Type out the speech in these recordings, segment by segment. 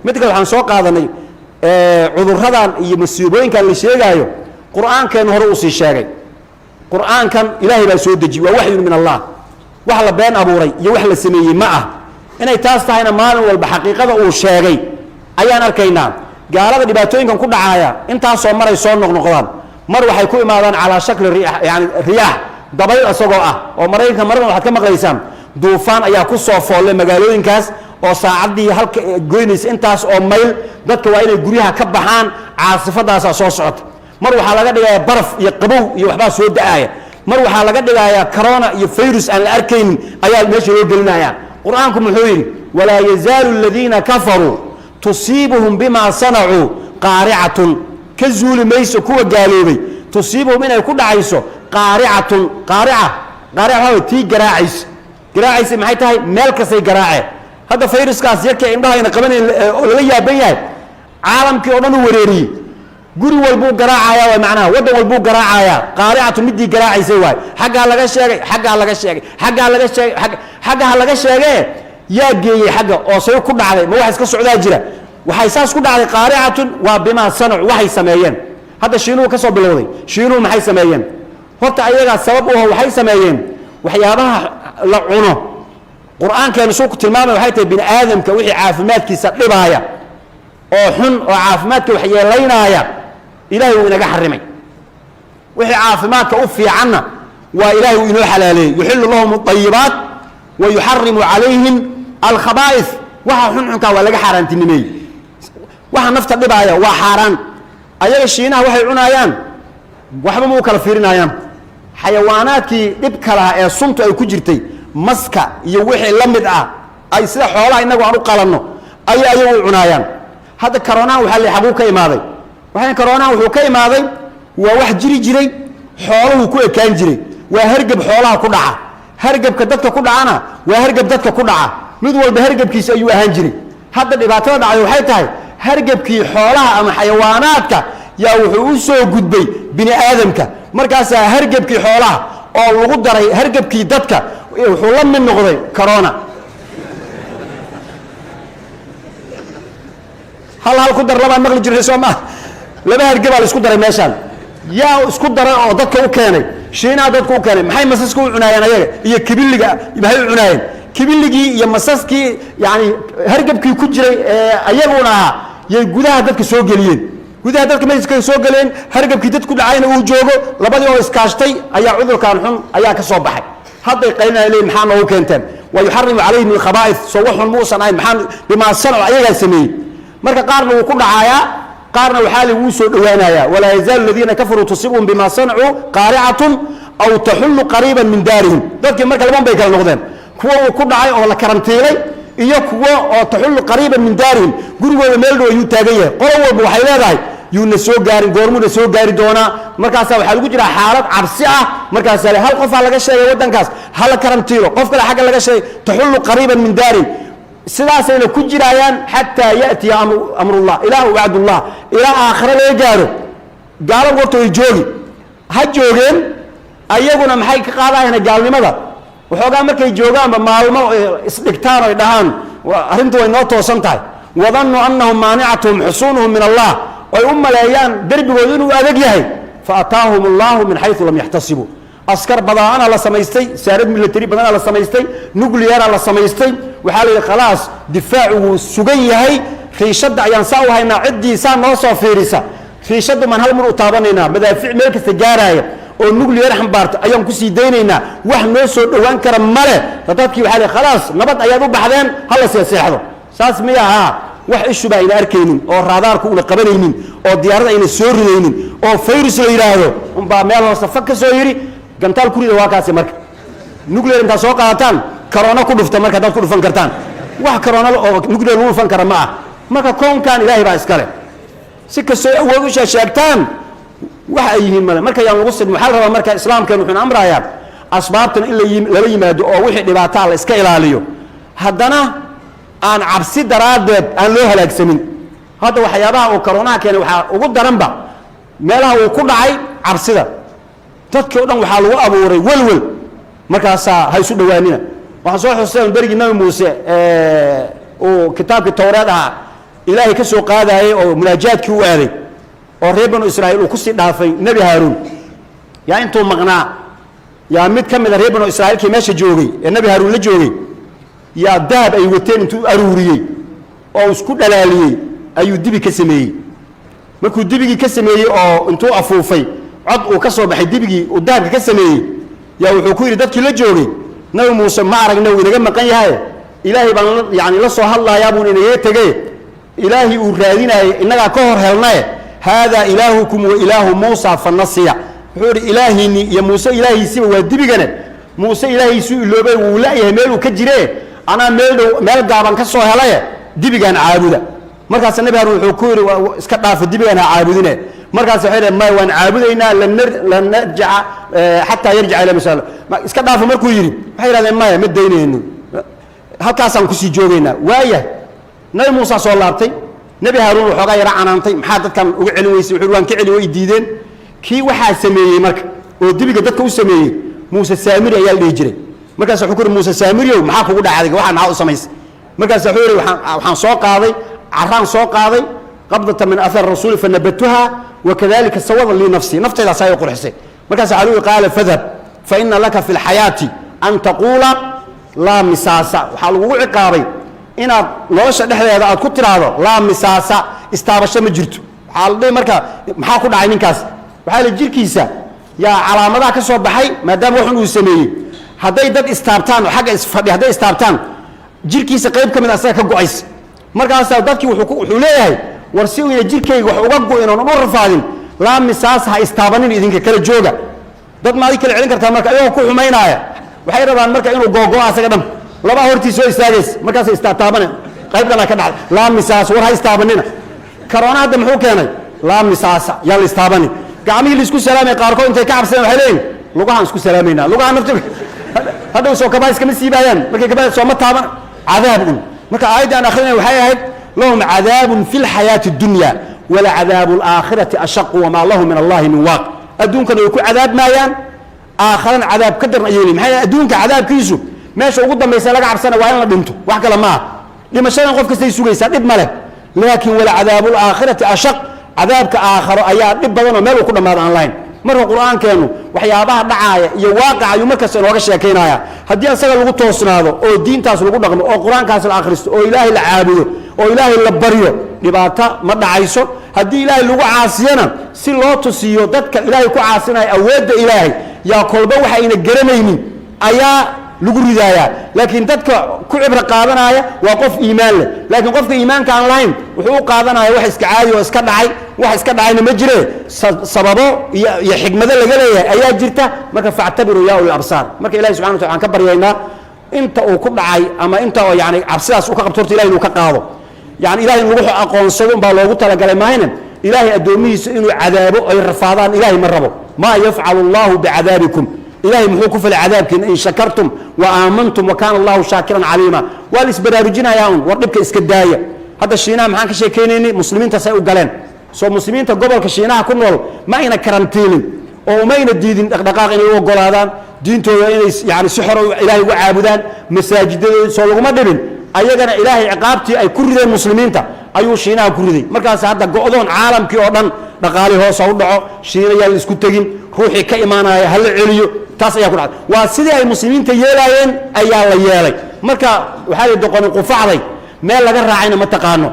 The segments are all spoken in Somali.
mid kale waxaan soo qaadanay cudurradan iyo masiibooyinkan la sheegayo quraankan hore uu sii sheegay quraankan ilaahay baa soo dejiyay waa waxyi min Allah wax la been abuuray iyo wax la sameeyay ma ah inay taas tahayna maalin walba xaqiiqada uu sheegay ayaan arkaynaa gaalada dhibaatooyinkan ku dhacaya intaas soo maray soo noqnoqdaan mar waxay ku imaadaan ala shakli riyah dabayl asagoo ah oo maraykanka marna waxaad ka maqlaysaan duufaan ayaa ku soo foolay magaalooyinkaas oo saacadii halka goynaysa intaas oo mayl dadka waa inay guryaha ka baxaan caasifadaas soo socota mar waxa laga dhigayaa baraf iyo qabow iyo waxba soo daaya mar waxa laga dhigayaa corona iyo virus aan la arkaynin ayaa meesha loo gelinaya quraanku muxuu yiri wala yazaalu alladheena kafaru tusiibuhum bima sana'u qari'atun kazul maysa kuwa gaaloobay tusiibuhum inay ku dhacayso qari'atun qari'a tii garaacis maxay tahay meel kasay garaace hada viruskaas yarka indhahayna qabanay oo laga yaaban yahay caalamkii oo dhan u wareeriyay guri walbuu garaacaya waa macnaha wadan walbuu garaacaya qari'atun midii garaacisay waay xaga laga sheegay xaga laga sheegay yaa geeyay xaga oo soo ku dhacday ma wax iska socdaa jira waxay saas ku dhacday qari'atun waa bima sanac waxay sameeyeen hada shiinuu ka soo bilowday shiinuu maxay sameeyeen horta ayaga sabab oo waxay sameeyeen waxyaabaha la cuno quraankeenu soo ku tilmaamay waxay tahay bin aadamka wixii caafimaadkiisa dhibaaya oo xun oo caafimaadka wax yeelaynaya ilaahay uu inaga xarimay wixii caafimaadka u fiicanna waa ilaahay uu inoo xalaaleeyay yuhillu lahum at-tayyibat wa yuharrimu alayhim al-khaba'ith waxa xunxunka waa laga xaaraantinimay waxa nafta dhibaaya waa xaaraan ayaga shiinaha waxay cunayaan waxba ma kala fiirinayaan xayawaanaadkii dhib kala ee sunta ay ku jirtay maska iyo wixii la mid ah ay sida xoolaha inagu aan u qalanno ay ayagu cunayaan hada corona waxa la xagu ka imaaday waxaan corona wuxuu ka imaaday waa wax jiri jiray xooluhu ku ekaan jiray waa hargab xoolaha ku dhaca hargabka dadka ku dhacana waa hargab dadka ku dhaca mid walba hargabkiisa ayuu ahaan jiray hada dhibaatada dhacay waxay tahay hargabkii xoolaha ama xayawaanaadka yaa wuxuu u soo gudbay bini aadamka markaas hargabkii xoolaha oo lagu daray hargabkii dadka wuxuu la mid noqday corona hal ku dar laba maqli jiray Soomaa laba hargab la isku daray meeshan yaa isku daray oo dadka u keenay shiinaha dadka u keenay maxay masasku u cunayaan ayaga iyo kibiliga maxay u cunayeen kibiligii iyo masaskii yaani hargabkii ku jiray ayaguna yay gudaha dadka soo galiyeen gudaha dadka meesha soo galeen hargabkii dadku dhacayna uu joogo labadii oo iskaashtay ayaa cudurkan xun ayaa ka soo baxay hadday qaynaa leey maxaa noo keenteen wa yuharrimu alayhim al-khaba'ith soo waxun muusan ay maxaa bima sanac ayaga sameeyay marka qaarna uu ku dhacaaya qaarna waxa lagu soo dhawaanaya wala yazal alladheena kafaru tusibun bima sana'u qari'atun aw tahullu qariban min darihim dadkii marka laban bay kala noqdeen kuwa uu ku dhacay oo la karantiilay iyo kuwa oo tahullu qariban min darihim gurigooda meel dhow ayuu taagan yahay qolo walba waxay leedahay yuuna soo gaarin goormuuna soo gaari doona markaas waxa lagu jira xaalad cabsi ah markaas hal qof laga sheegay wadankaas hal karantiilo qof kale xaga laga sheegay tahullu qariban min darihim sidaasayna ku jirayaan hatta yaati amrullah ilaahu wa'dullah ila aakhira la gaaro gaalo warto ay joogi ha joogeen ayaguna maxay ka qaadayaan gaalnimada waxoogaa markay joogaanba maalmo isdhigtaan oo dhahaan arintu way noo toosan tahay wadannu annahum mani'atuhum husunuhum min Allah way umaleeyaan darbigooda inuu adag yahay faataahum Allah min haythu lam yahtasibu askar badana la samaystay saarad military badana la samaystay nuclear la samaystay waxa la khalaas difaacu sugan yahay riishada ayaan saa u haynaa cidiisa noo soo fiirisa riishada man hal mar u taabanayna madaafiic meel kasta gaaraya oo nuclear xambaarta ayaan ku sii deynayna wax noo soo dhawaan kara male dadkii waxa la khalaas nabad ayaad u baxdeen hal la seexdo saas miyaha wax ishu baa ila arkaynin oo raadaarku una qabanaynin oo diyaarada ayna soo ridaynin oo virus la yiraahdo baa meel hoos fak soo yiri gantaal kurida waa kaasi marka nuclear inta soo qaadataan corona ku dhufta marka dad ku dhufan kartaan wax corona oo nuclear lagu dhufan kara ma ah marka koonkan ilaahay baa iskale si ka soo awood u sheegtaan wax ay yihiin marka yaan lagu sid waxa la rabaa marka islaamkeenu wuxuu amrayaa asbaabtan in la yimaado oo wixii dhibaato la iska ilaaliyo haddana aan cabsi daraadeed aan loo halaagsamin hada waxyaabaha oo corona keenay waxa ugu daranba meelaha uu ku dhacay cabsida dadka oo dhan waxa lagu abuuray walwal markaas hay isu dhawaanina waxa soo xuseen barigi nabi Muuse oo kitaabka Tawraad ah إلهي كسو قادة أو مناجات كوادي أو ريبن إسرائيل وكسي دافي نبي هارون يا أنتم مغنى يا ميت كم من ريبن إسرائيل كي ماشي جوغي النبي هارون لجوغي يا دهب أي وتين أنتو أروري أو سكوت لالي أي دبي كسمي مركو دبي كسمي أو أنتو أفوفي عض وكسر بحي دبي ودهب كسمي يا وحكوري دتك لجوغي نبي موسى ما عرق نبي نجمع قيا هاي إلهي يعني لصه الله يا بني نيتجي إلهي أرادينا إنك كهر هلنا هذا إلهكم وإله موسى فالنصيع حور إلهي يا موسى إلهي سوى ودبي جنة موسى إلهي سوى اللبي ولا يهمل وكجري أنا مال جابان كسر هلايا دبي جن عابدة مركز النبي هارون حكوري واسكتنا في الدبي جن عابدين مركز حير ما وان عابدينا لن نرجع حتى يرجع إلى مثال اسكتنا في مركو يري حير هذا ما مدينه إنه halkaasaan ku sii joogaynaa waaya nabi muusa soo laabtay nabi haaruun wuxuu ga yara canaantay maxaa dadkan uga celin weysay wuxuu waan ka celi way diideen kii waxa sameeyay marka oo dibiga dadka u sameeyay muusa saamiri ayaa dhigi jiray markaas wuxuu ku yiri muusa saamiriyow maxaa kugu dhacay waxa maxaa u samaysay markaas wuxuu yiri waxaan soo qaaday carraan soo qaaday qabdata min athar rasuul fanabatuha wakadhalika sawada li nafsi naftayda saay qurxisay markaas wuxuu qaala fadhab fa inna laka fil hayati an taqula لا مساسة وحلو عقابي إن لوش ده هذا أكو تراه لا مساسة استابش مجرد حال ده مركا محاكو دعين كاس وحال الجيل كيسة يا على مدى كسر بحي ما دام وحنا وسميه هذا يدد استابتان وحاجة فدي هذا استابتان جيل كيسة قريب كمن أساك جويس مركا سودك وحوليه ورسيو الجيل كي وحوجو إنه نمر فاضل لا مساسة استابنين إذا كل جوجا ضد ما ذيك العلم كرتها مركا أيوه كل حمينايا waxay rabaan marka inuu googo asaga dhan laba hortiis soo istaagis markaas istaataabana qayb kala ka dhacay la misaas war ha istaabanina corona hadda muxuu keenay la misaasa yaa la istaabani gacmihii isku salaamay qaarkood intay ka cabsadeen waxay leeyihiin lugahan isku salaamayna lugahan nafta hadda soo kabaas kama siibayaan markay kabaas soo ma taaban cadaabun marka aayaddan akhrinay waxay ahayd lahum cadaabun fil hayati dunya wala cadaabul aakhirati ashaq wa ma lahu min allah min waq adduunkan ay ku cadaab maayaan آخرين عذاب كدر أيوني محيا أدونك عذاب كيسو ماشي وقدم بيسألك عبسنا وعين لدنتو وحكا لما لما شاء نقف كستي سوغيسا إب ملك لكن ولا عذاب الآخرة أشق عذابك آخر أيات إب بضانا مالو كنا ماذا أونلاين مرة القرآن كانوا وحيابها دعاية يواقع يمكس الوغش يكينايا هدي أنسان لغو توصنا هذا أو الدين تاسو لغو نغم أو القرآن كاس الآخرست أو إلهي العابد أو إلهي اللبريو لباتا مدى عيسو هدي إلهي لغو عاسينا سيلوتو سيو دادك إلهي كو عاسينا أود إلهي يا كلبا waxayna garanaynin ayaa lagu ridaaya laakiin dadka ku cibra qaadanaya waa qof iimaan leh laakiin qofka iimaanka aan lahayn wuxuu qaadanaya wax iska caadi oo iska dhacay wax iska dhacayna ma jire sababo iyo xigmado laga leeyahay ayaa jirta marka factabiru yaa ul absar marka ilaahay subhanahu wa ta'ala ka baryaynaa inta uu ku dhacay ama inta oo yaani cabsidaas uu ka qabto ilaahay inuu ka qaado yaani ilaahay inuu wuxuu aqoonsado baa loogu talagalay maahayna إلهي أدوميس إنه عذابه أي رفاضان إلهي من ربه ما يفعل الله بعذابكم إلهي محوكم في العذاب إن شكرتم وآمنتم وكان الله شاكرا عليما والإسبرارجين ياون وربك إسكداية هذا الشيء محاك شيء كينيني مسلمين تسايقوا قلين سو مسلمين تقبل كشيناها كنول ما إنا كرنتين أو ما إنا الدين دقاق إنه يوقل هذا دينته يعني سحر إلهي وعابدان مساجد سولغوا مدبين أيضا إلهي عقابتي أي كل المسلمين ayuu shiinaha ku riday markaas hadda go'doon caalamkii oo dhan dhaqaale hoos u dhaco shiinaya la isku tagin ruuxi ka imaanaya hal celiyo taas ayaa ku dhacday waa sidii ay muslimiinta yeelayeen ayaa la yeelay marka waxa la doqon qufacday meel laga raacayna ma taqaano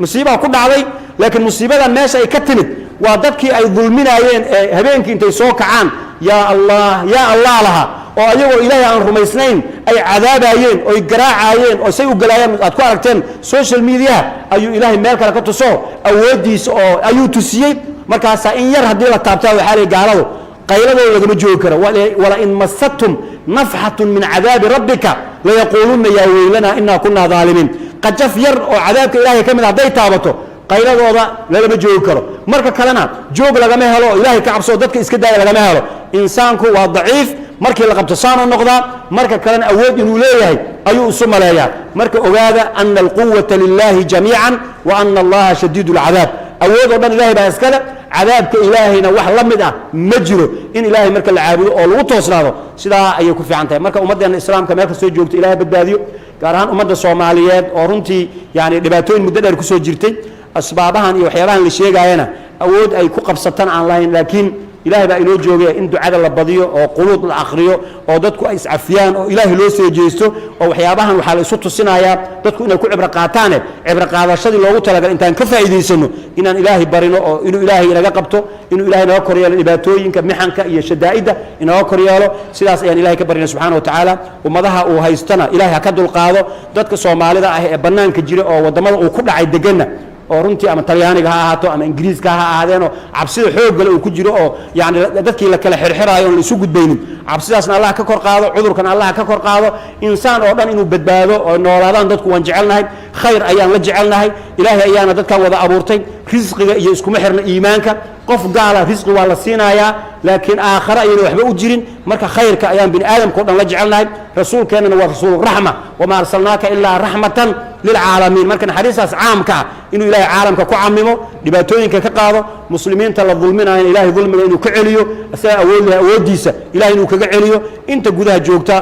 musiiba ku dhacday laakiin musiibadan meesha ay ka timid waa dadkii ay dulminayeen habeenkii intay soo kacaan ya allah laha oo ayagoo ilaahay aan rumaysnayn ay cadaabayeen oo ay garaacayeen oo say u galayeen aad ku aragteen social media ayuu ilaahay meel kale ka tuso awoodiisa oo ayuu tusiyay markaas in yar hadii la taabtaa waxa la gaalado qayladooda lagama joogi karo wala in masatum nafhatun min cadaabi rabbika la yaquluna ya waylana inna kunna zalimin qajaf yar oo cadaabka ilaahay kamid haday taabato qayladooda lagama joogi karo marka kalena joog lagama helo ilaahay ka cabso dadka iska daaya lagama helo insaanku waa daciif markii la qabto saano noqda marka kalena awood inuu leeyahay ayuu isu maleeyaa marka ogaada anna alquwwata lillahi jamii'an wa anna allaha shadiidul cadaab awood oo dhan ilaahay baa iskale cadaabka ilaahayna wax la mid ah ma jiro in ilaahay marka la caabudo oo lagu toosnaado sidaa ayay ku fiican tahay marka ummadeena islaamka meel ka soo joogto ilaahay badbaadiyo gaar ahaan ummadda Soomaaliyeed oo runtii yani dhibaatooyin muddo dheer ku soo jirtay asbaabahan iyo waxyaabahan la sheegayana awood ay ku qabsataan aan lahayn laakiin ilaahay baa inoo joogay in ducada la badiyo oo quluud la akhriyo oo dadku ay iscafiyaan oo ilaahay loo soo jeesto oo waxyaabahan waxa la isu tusinayaa dadku inay ku cibra qaataan cibra qaadashadii loogu talagalay intaan ka faa'iideysano inaan ilaahay barino oo inuu ilaahay inaga qabto inuu ilaahay naga koryeelo dhibaatooyinka mixanka iyo shadaa'ida inaga koryeelo sidaas ayaan ilaahay ka barina subxaanahu wa tacaala ummadaha uu haystana ilaahay ha ka dulqaado dadka Soomaalida ah ee banaanka jira oo wadamada uu ku dhacay deganna oo runtii ama Talyaaniga ha ahaato ama Ingiriiska ha ahaadeen oo cabsida xoog gal uu ku jiro oo yaani dadkii la kala xirxiraayo oo la isu gudbaynin cabsidaasna Allah ka kor qaado cudurkan Allah ka kor qaado insaan oo dhan inuu badbaado oo noolaadaan dadku waan jecelnahay khayr ayaan la jecelnahay ilaahay ayaana dadkan wada abuurtay risqiga iyo isku xirna iimaanka qof gaala risqi waa la siinayaa laakiin aakhira ayaan waxba u jirin marka khayrka ayaan bin aadamku dhan la jecelnahay rasuulkeenna waa rasuul rahma wama arsalnaaka illa rahmatan lil alamin marka xariisaas caamka inuu ilaahay caalamka ku camimo dhibaatooyinka ka qaado muslimiinta la dulminayo ilaahay dulmiga inuu ka celiyo asaa awoodiisa ilaahay inuu kaga celiyo inta gudaha joogta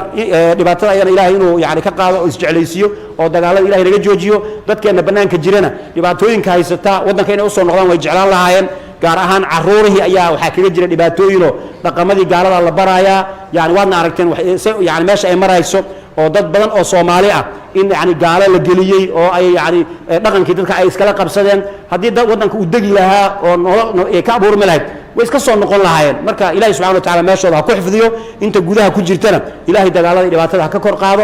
dhibaatada ayaan ilaahay inuu yaani ka qaado oo isjeclaysiyo oo dagaalada ilaahay naga joojiyo dadkeena banaanka jirana dhibaatooyinka haysata wadanka inay u soo noqdaan way jeclaan lahaayeen gaar ahaan caruurihii ayaa waxa kaga jira dhibaatooyin oo dhaqamadii gaalada la baraaya yaani waadna aragteen yaani meesha ay marayso oo dad badan oo Soomaali ah in yaani gaala la geliyay oo ay yaani dhaqankii dadka ay iskala qabsadeen hadii dad wadanka u dagi lahaa oo ay ka abuurmi lahayd way iska soo noqon lahaayeen marka ilaahay subxaanahu wa tacaala meeshooda ha ku xifdiyo inta gudaha ku jirtana ilaahay dagaalada dhibaatada ha ka kor qaado